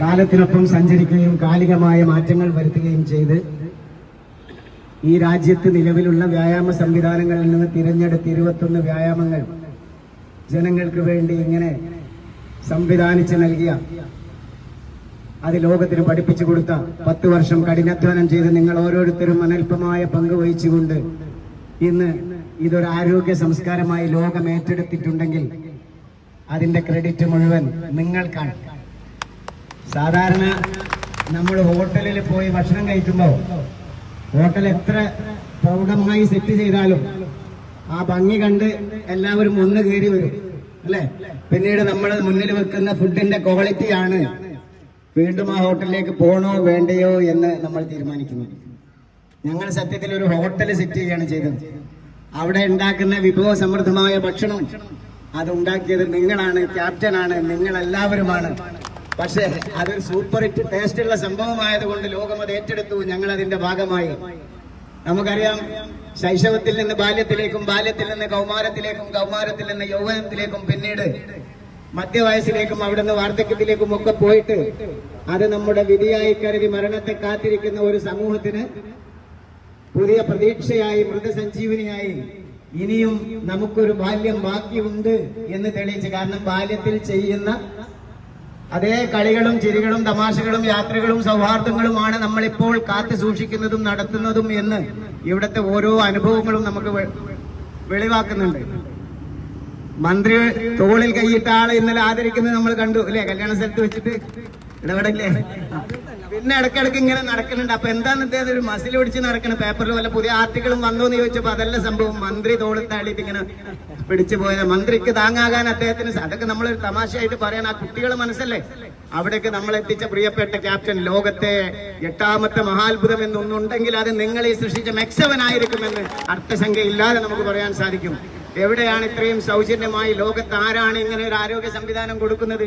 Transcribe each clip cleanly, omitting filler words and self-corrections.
കാലത്തിനൊപ്പം സഞ്ചരിക്കുകയും കാലികമായ മാറ്റങ്ങൾ വരുത്തുകയും ചെയ്ത് ഈ രാജ്യത്ത് നിലവിലുള്ള വ്യായാമ സംവിധാനങ്ങളിൽ നിന്ന് തിരഞ്ഞെടുത്ത് 21 വ്യായാമങ്ങൾ ജനങ്ങൾക്ക് വേണ്ടി ഇങ്ങനെ സംവിധാനിച്ച് നൽകിയ, അത് ലോകത്തിന് പഠിപ്പിച്ചു കൊടുത്ത, 10 വർഷം കഠിനാധ്വാനം ചെയ്ത് നിങ്ങൾ ഓരോരുത്തരും അനൽപമായ പങ്ക് വഹിച്ചുകൊണ്ട് ഇന്ന് ഇതൊരു ആരോഗ്യ സംസ്കാരമായി ലോകം ഏറ്റെടുത്തിട്ടുണ്ടെങ്കിൽ അതിന്റെ ക്രെഡിറ്റ് മുഴുവൻ നിങ്ങൾക്കാണ്. സാധാരണ നമ്മൾ ഹോട്ടലിൽ പോയി ഭക്ഷണം കഴിക്കുമ്പോൾ ഹോട്ടൽ എത്ര പ്രൗഢമായി സെറ്റ് ചെയ്താലും ആ ഭംഗി കണ്ട് എല്ലാവരും ഒന്ന് കയറി വരും, അല്ലെ? പിന്നീട് നമ്മൾ മുന്നിൽ വെക്കുന്ന ഫുഡിന്റെ ക്വാളിറ്റിയാണ് വീണ്ടും ആ ഹോട്ടലിലേക്ക് പോകണോ വേണ്ടയോ എന്ന് നമ്മൾ തീരുമാനിക്കുന്നത്. ഞങ്ങൾ സത്യത്തിൽ ഒരു ഹോട്ടൽ സെറ്റ് ചെയ്യുകയാണ് ചെയ്തത്. അവിടെ ഉണ്ടാക്കുന്ന വിഭവസമൃദ്ധമായ ഭക്ഷണം അതുണ്ടാക്കിയത് നിങ്ങളാണ്, ക്യാപ്റ്റനാണ്, നിങ്ങളെല്ലാവരുമാണ്. പക്ഷേ അതൊരു സൂപ്പർ ഹിറ്റ് ടേസ്റ്റുള്ള സംഭവമായതുകൊണ്ട് ലോകം അത് ഏറ്റെടുത്തു. ഞങ്ങൾ അതിന്റെ ഭാഗമായി. നമുക്കറിയാം, ശൈശവത്തിൽ നിന്ന് ബാല്യത്തിലേക്കും, ബാല്യത്തിൽ നിന്ന് കൗമാരത്തിലേക്കും, കൗമാരത്തിൽ നിന്ന് യൗവനത്തിലേക്കും, പിന്നീട് മധ്യവയസ്സിലേക്കും, അവിടുന്ന് വാർദ്ധക്യത്തിലേക്കും ഒക്കെ പോയിട്ട് അത് നമ്മുടെ വിധിയായി കരുതി മരണത്തെ കാത്തിരിക്കുന്ന ഒരു സമൂഹത്തിന് പുതിയ പ്രതീക്ഷയായി, മൃതസഞ്ജീവനിയായി ഇനിയും നമുക്കൊരു ബാല്യം ബാക്കിയുണ്ട് എന്ന് തെളിയിച്ച്. കാരണം ബാല്യത്തിൽ ചെയ്യുന്ന അതേ കളികളും ചിരികളും തമാശകളും യാത്രകളും സൗഹാർദ്ദങ്ങളുമാണ് നമ്മളിപ്പോൾ കാത്തു സൂക്ഷിക്കുന്നതും നടത്തുന്നതും എന്ന് ഇവിടുത്തെ ഓരോ അനുഭവങ്ങളും നമുക്ക് വെളിവാക്കുന്നുണ്ട്. മന്ത്രി തോളിൽ കൈയിട്ട ആളെ ഇന്നലെ ആദരിക്കുന്നത് നമ്മൾ കണ്ടു, അല്ലെ? കല്യാണ സ്ഥലത്ത് വെച്ചിട്ട് ഇടപെടല്ലേ. പിന്നെ ഇടയ്ക്കിടയ്ക്ക് ഇങ്ങനെ നടക്കുന്നുണ്ട്. അപ്പൊ എന്താന്ന് ഇദ്ദേഹം ഒരു മസിൽ പിടിച്ച് നടക്കണം. പേപ്പറിൽ വല്ല പുതിയ ആർട്ടിക്കിളും വന്നോന്ന് ചോദിച്ചപ്പോ അതല്ല സംഭവം. മന്ത്രി തോളിൽ താളിയിട്ട് ഇങ്ങനെ പിടിച്ചു പോയത്. മന്ത്രിക്ക് താങ്ങാകാൻ അദ്ദേഹത്തിന് അതൊക്കെ നമ്മളൊരു തമാശയായിട്ട് പറയാൻ ആ കുട്ടികളെ മനസ്സല്ലേ. അവിടേക്ക് നമ്മൾ എത്തിച്ച പ്രിയപ്പെട്ട ക്യാപ്റ്റൻ, ലോകത്തെ 8ാമത്തെ മഹാത്ഭുതം എന്നൊന്നുണ്ടെങ്കിൽ അത് നിങ്ങൾ ഈ സൃഷ്ടിച്ച മെക്സവൻ ആയിരിക്കുമെന്ന് അർത്ഥസംഖ്യയില്ലാതെ നമുക്ക് പറയാൻ സാധിക്കും. എവിടെയാണ് ഇത്രയും സൗജന്യമായി ലോകത്ത് ആരാണ് ഇങ്ങനെ ഒരു ആരോഗ്യ സംവിധാനം കൊടുക്കുന്നത്?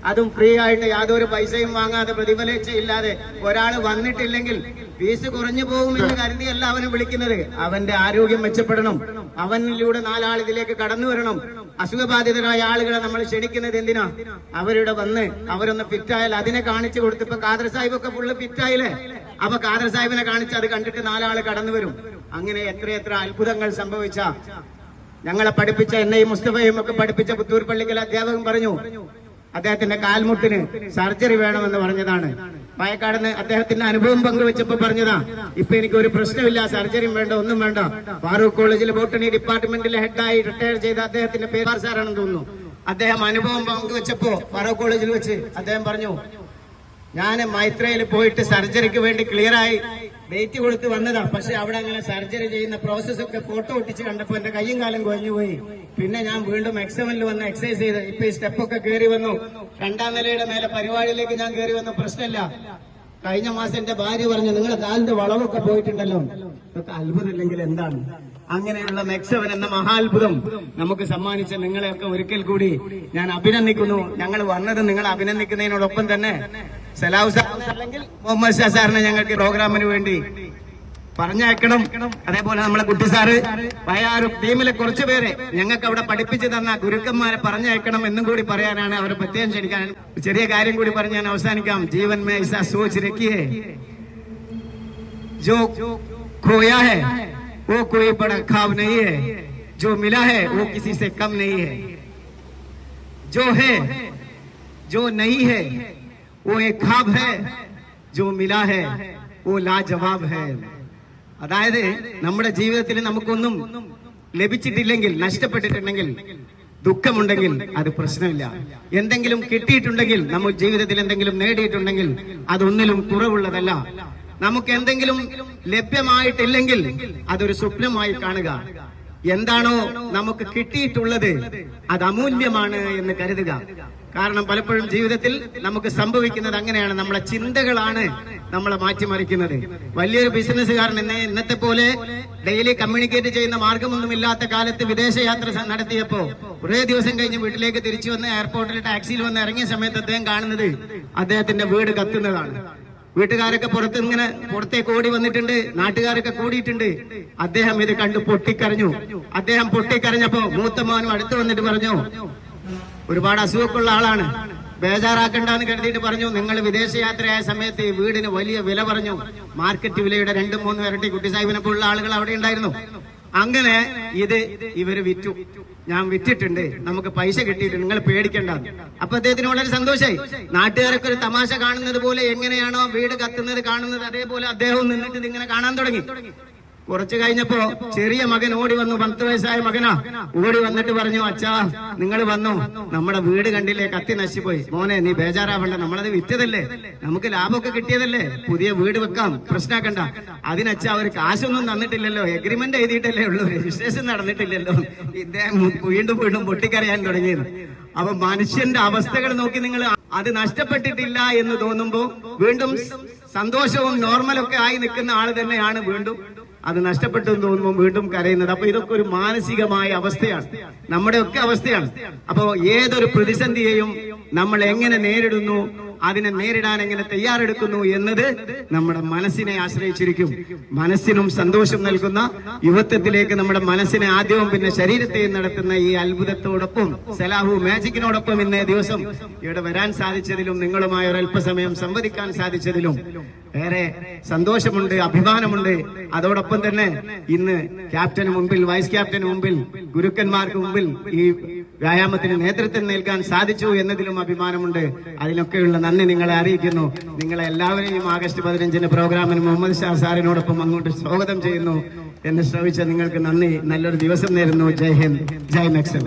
അതും ഫ്രീ ആയിട്ട്, യാതൊരു പൈസയും വാങ്ങാതെ, പ്രതിഫലേച്ഛയില്ലാതെ. ഒരാൾ വന്നിട്ടില്ലെങ്കിൽ ഫീസ് കുറഞ്ഞു പോകുമെന്ന് കരുതിയല്ല അവനെ വിളിക്കുന്നത്. അവന്റെ ആരോഗ്യം മെച്ചപ്പെടണം, അവനിലൂടെ 4 ആൾ ഇതിലേക്ക് കടന്നു വരണം. അസുഖബാധിതരായ ആളുകളെ നമ്മൾ ക്ഷണിക്കുന്നത് എന്തിനാ? അവരുടെ വന്ന് അവരൊന്ന് ഫിറ്റായാൽ അതിനെ കാണിച്ചു കൊടുത്ത്. ഇപ്പൊ ഖാദർ സാഹിബൊക്കെ ഫുള്ള് ഫിറ്റായില്ലേ? അപ്പൊ ഖാദർ സാഹിബിനെ കാണിച്ച് അത് കണ്ടിട്ട് 4 ആൾ കടന്നു വരും. അങ്ങനെ എത്രയെത്ര അത്ഭുതങ്ങൾ സംഭവിച്ച, ഞങ്ങളെ പഠിപ്പിച്ച എന്നെയും മുസ്തഫയും ഒക്കെ പഠിപ്പിച്ച പുത്തൂർ പള്ളിക്കൽ അധ്യാപകൻ പറഞ്ഞു, അദ്ദേഹത്തിന്റെ കാൽമുട്ടിന് സർജറി വേണമെന്ന് പറഞ്ഞതാണ്. പായക്കാടുന്ന് അദ്ദേഹത്തിന്റെ അനുഭവം പങ്കുവെച്ചപ്പോ പറഞ്ഞതാ, ഇപ്പൊ എനിക്ക് ഒരു പ്രശ്നമില്ല, സർജറിയും വേണ്ട, ഒന്നും വേണ്ട. ഫാറൂഖ് കോളേജിലെ ബോട്ടണി ഡിപ്പാർട്ട്മെന്റിലെ ഹെഡായി റിട്ടയർ ചെയ്ത അദ്ദേഹത്തിന്റെ പേര് സാറാണെന്ന് തോന്നുന്നു. അദ്ദേഹം അനുഭവം പങ്കുവെച്ചപ്പോ ഫാറൂഖ് കോളേജിൽ വെച്ച് അദ്ദേഹം പറഞ്ഞു, ഞാൻ മൈത്രയിൽ പോയിട്ട് സർജറിക്ക് വേണ്ടി ക്ലിയറായി ഡേറ്റ് കൊടുത്ത് വന്നതാ. പക്ഷെ അവിടെ അങ്ങനെ സർജറി ചെയ്യുന്ന പ്രോസസ് ഒക്കെ ഫോട്ടോ ഒട്ടിച്ച് കണ്ടപ്പോ എന്റെ കയ്യും കാലം കുഴഞ്ഞുപോയി. പിന്നെ ഞാൻ വീണ്ടും എക്സവനിൽ വന്ന് എക്സസൈസ് ചെയ്ത് ഇപ്പൊ ഈ സ്റ്റെപ്പൊക്കെ കയറി വന്നു. 2ാം നിലയുടെ മേലെ പരിപാടിയിലേക്ക് ഞാൻ കയറി വന്നു, പ്രശ്നമില്ല. കഴിഞ്ഞ മാസം എന്റെ ഭാര്യ പറഞ്ഞു, നിങ്ങളുടെ കാലിന്റെ വളവൊക്കെ പോയിട്ടുണ്ടല്ലോ. ഇതൊക്കെ അത്ഭുതമില്ലെങ്കിൽ എന്താണ്? അങ്ങനെയുള്ള മെക്സവൻ എന്ന മഹാത്ഭുതം നമുക്ക് സമ്മാനിച്ച നിങ്ങളെയൊക്കെ ഒരിക്കൽ കൂടി ഞാൻ അഭിനന്ദിക്കുന്നു. ഞങ്ങൾ വന്നത് നിങ്ങളെ അഭിനന്ദിക്കുന്നതിനോടൊപ്പം തന്നെ സലാഹു സാർ അല്ലെങ്കിൽ മുഹമ്മദ് ഷാ സാറിനെ ഞങ്ങൾക്ക് പ്രോഗ്രാമിന് വേണ്ടി പറഞ്ഞയക്കണം. അതേപോലെ നമ്മളെ കുട്ടി സാറ് പയ്യാറും ടീമിലെ കുറച്ചു പേരെ ഞങ്ങൾക്ക് അവിടെ പഠിപ്പിച്ചു തന്ന ഗുരുക്കന്മാരെ പറഞ്ഞയക്കണം എന്നും കൂടി പറയാനാണ് അവരെ പ്രത്യേകം ക്ഷണിക്കാൻ. ചെറിയ കാര്യം കൂടി പറഞ്ഞ് ഞാൻ അവസാനിക്കാം. ജീവൻ മേ ഐസാ സോച്ച് രഖിയേ जो खोया है वो कोई बड़ा ख्वाब नहीं है, जो मिला है वो किसी से कम नहीं है, जो है जो नहीं है वो एक ख्वाब है, जो मिला है वो लाजवाब है. അതായത് നമ്മുടെ ജീവിതത്തിൽ നമുക്കൊന്നും ലഭിച്ചിട്ടില്ലെങ്കിൽ, നഷ്ടപ്പെട്ടിട്ടുണ്ടെങ്കിൽ, ദുഃഖമുണ്ടെങ്കിൽ അത് പ്രശ്നമില്ല. എന്തെങ്കിലും കിട്ടിയിട്ടുണ്ടെങ്കിൽ, നമ്മൾ ജീവിതത്തിൽ എന്തെങ്കിലും നേടിയിട്ടുണ്ടെങ്കിൽ അതൊന്നിലും കുറവുള്ളതല്ല. നമുക്ക് എന്തെങ്കിലും ലഭ്യമായിട്ടില്ലെങ്കിൽ അതൊരു സ്വപ്നമായി കാണുക. എന്താണോ നമുക്ക് കിട്ടിയിട്ടുള്ളത് അത് അമൂല്യമാണ് എന്ന് കരുതുക. കാരണം പലപ്പോഴും ജീവിതത്തിൽ നമുക്ക് സംഭവിക്കുന്നത് അങ്ങനെയാണ്. നമ്മളെ ചിന്തകളാണ് നമ്മളെ മാറ്റിമറിക്കുന്നത്. വലിയൊരു ബിസിനസ്സുകാരൻ ഇന്നത്തെ പോലെ ഡെയിലി കമ്മ്യൂണിക്കേറ്റ് ചെയ്യുന്ന മാർഗമൊന്നുമില്ലാത്ത കാലത്ത് വിദേശയാത്ര നടത്തിയപ്പോ കുറേ ദിവസം കഴിഞ്ഞ് വീട്ടിലേക്ക് തിരിച്ചു വന്ന് എയർപോർട്ടിൽ ടാക്സിയിൽ വന്ന് ഇറങ്ങിയ സമയത്ത് അദ്ദേഹം കാണുന്നത് അദ്ദേഹത്തിന്റെ വീട് കത്തുന്നതാണ്. വീട്ടുകാരൊക്കെ പുറത്തേക്ക് ഓടി വന്നിട്ടുണ്ട്, നാട്ടുകാരൊക്കെ കൂടിയിട്ടുണ്ട്. അദ്ദേഹം ഇത് കണ്ടു പൊട്ടിക്കരഞ്ഞു. അദ്ദേഹം പൊട്ടിക്കരഞ്ഞപ്പോ മൂത്തമാനും അടുത്ത് വന്നിട്ട് പറഞ്ഞു, ഒരുപാട് അസുഖമുള്ള ആളാണ്, ബേജാറാക്കണ്ടെന്ന് കരുതിയിട്ട് പറഞ്ഞു, നിങ്ങൾ വിദേശയാത്രയായ സമയത്ത് ഈ വീടിന് വലിയ വില പറഞ്ഞു. മാർക്കറ്റ് വിലയുടെ 2-3 ഇരട്ടി കുട്ടിസാഹിബിനെ പോലുള്ള ആളുകൾ അവിടെ ഉണ്ടായിരുന്നു. അങ്ങനെ ഇവര് വിറ്റു. ഞാൻ വിറ്റിട്ടുണ്ട്, നമുക്ക് പൈസ കിട്ടിയിട്ടുണ്ട്, നിങ്ങൾ പേടിക്കണ്ട. അപ്പൊ അദ്ദേഹത്തിന് വളരെ സന്തോഷമായി. നാട്ടുകാരൊക്കെ ഒരു തമാശ കാണുന്നത് പോലെ എങ്ങനെയാണോ വീട് കത്തുന്നത് കാണുന്നത്, അതേപോലെ അദ്ദേഹവും നിന്നിട്ട് ഇങ്ങനെ കാണാൻ തുടങ്ങി. കുറച്ചു കഴിഞ്ഞപ്പോ ചെറിയ മകൻ ഓടി വന്നു, 10 വയസ്സായ മകനാ. ഓടി വന്നിട്ട് പറഞ്ഞു, അച്ഛാ നിങ്ങൾ വന്നു, നമ്മുടെ വീട് കണ്ടില്ലേ, കത്തി നശിച്ചുപോയി. മോനെ നീ ബേജാറാവണ്ട, നമ്മളത് വിറ്റതല്ലേ, നമുക്ക് ലാഭമൊക്കെ കിട്ടിയതല്ലേ, പുതിയ വീട് വെക്കാം, പ്രശ്നമാക്കണ്ട. അതിനച്ഛാ അവർ കാശൊന്നും തന്നിട്ടില്ലല്ലോ, എഗ്രിമെന്റ് എഴുതിയിട്ടല്ലേ ഉള്ളൂ, രജിസ്ട്രേഷൻ നടന്നിട്ടില്ലല്ലോ. ഇദ്ദേഹം വീണ്ടും പൊട്ടിക്കരയാൻ തുടങ്ങിയത്. അപ്പൊ മനുഷ്യന്റെ അവസ്ഥകൾ നോക്കി നിങ്ങൾ അത് നഷ്ടപ്പെട്ടിട്ടില്ല എന്ന് തോന്നുമ്പോ വീണ്ടും സന്തോഷവും നോർമലൊക്കെ ആയി നിൽക്കുന്ന ആള് തന്നെയാണ് വീണ്ടും അത് നഷ്ടപ്പെട്ടു എന്ന് തോന്നുമ്പോൾ വീണ്ടും കരയുന്നത്. അപ്പൊ ഇതൊക്കെ ഒരു മാനസികമായ അവസ്ഥയാണ്, നമ്മുടെ ഒക്കെ അവസ്ഥയാണ്. അപ്പോ ഏതൊരു പ്രതിസന്ധിയെയും നമ്മൾ എങ്ങനെ നേരിടുന്നു, അതിനെ നേരിടാൻ എങ്ങനെ തയ്യാറെടുക്കുന്നു എന്നത് നമ്മുടെ മനസ്സിനെ ആശ്രയിച്ചിരിക്കും. മനസ്സിനും സന്തോഷം നൽകുന്ന യുവത്വത്തിലേക്ക് നമ്മുടെ മനസ്സിനെ ആദ്യവും പിന്നെ ശരീരത്തെയും നടത്തുന്ന ഈ അത്ഭുതത്തോടൊപ്പം സലാഹു മാജിക്കിനോടൊപ്പം ഇന്നേ ദിവസം ഇവിടെ വരാൻ സാധിച്ചതിലും നിങ്ങളുമായി ഒരല്പസമയം സംവദിക്കാൻ സാധിച്ചതിലും ഏറെ സന്തോഷമുണ്ട്, അഭിമാനമുണ്ട്. അതോടൊപ്പം തന്നെ ഇന്ന് ക്യാപ്റ്റന് മുമ്പിൽ, വൈസ് ക്യാപ്റ്റന് മുമ്പിൽ, ഗുരുക്കന്മാർക്ക് മുമ്പിൽ ഈ വ്യായാമത്തിന് നേതൃത്വം നൽകാൻ സാധിച്ചു എന്നതിലും അഭിമാനമുണ്ട്. അതിനൊക്കെയുള്ള നന്ദി നിങ്ങളെ അറിയിക്കുന്നു. നിങ്ങളെ എല്ലാവരെയും ആഗസ്റ്റ് 15 പ്രോഗ്രാമിന് മുഹമ്മദ് ഷാ സാറിനോടൊപ്പം അങ്ങോട്ട് സ്വാഗതം ചെയ്യുന്നു. എന്നെ ശ്രവിച്ച നിങ്ങൾക്ക് നന്ദി. നല്ലൊരു ദിവസം നേരുന്നു. ജയ് ഹിന്ദ്, ജയ് മെക്സൽ.